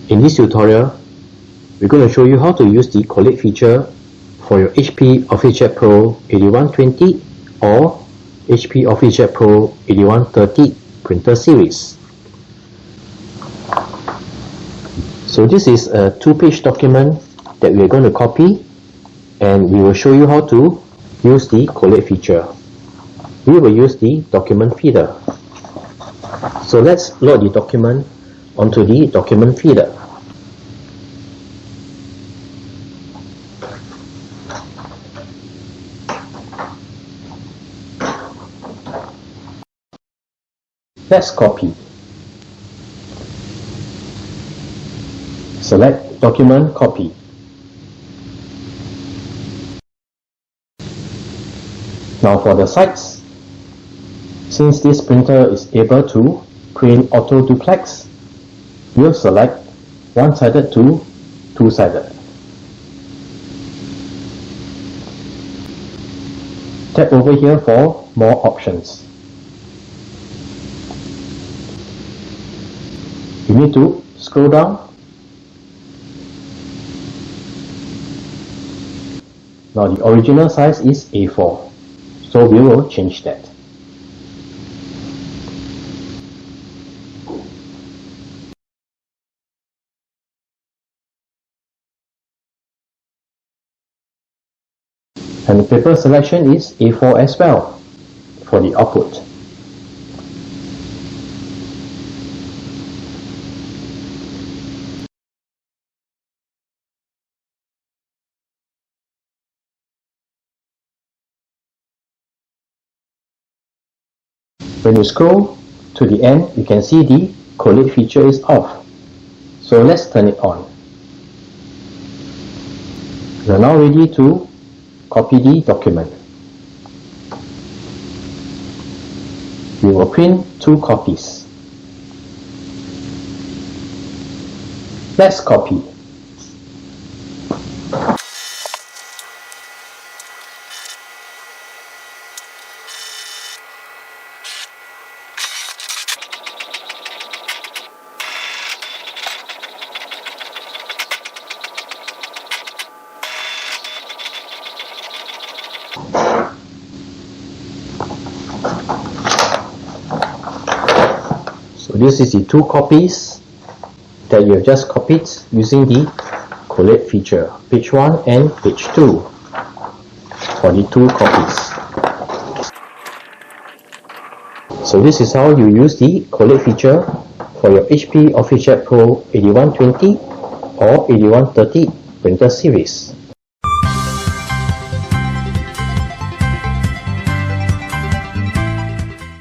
In this tutorial, we're going to show you how to use the Collate feature for your HP OfficeJet Pro 8120 or HP OfficeJet Pro 8130 printer series. So this is a two-page document that we are going to copy, and we will show you how to use the Collate feature. We will use the document feeder. So let's load the document onto the document feeder. Let's copy. Select Document, Copy. Now for the sides, since this printer is able to print auto duplex, we'll select one-sided to two-sided. Tap over here for more options. You need to scroll down. Now the original size is A4, so we will change that. And the paper selection is A4 as well for the output. When you scroll to the end, you can see the Collate feature is off. So let's turn it on. We are now ready to copy the document. We will print 2 copies. Let's copy. So this is the 2 copies that you have just copied using the Collate feature, page 1 and page 2 for the 2 copies. So this is how you use the Collate feature for your HP OfficeJet Pro 8120 or 8130 printer series.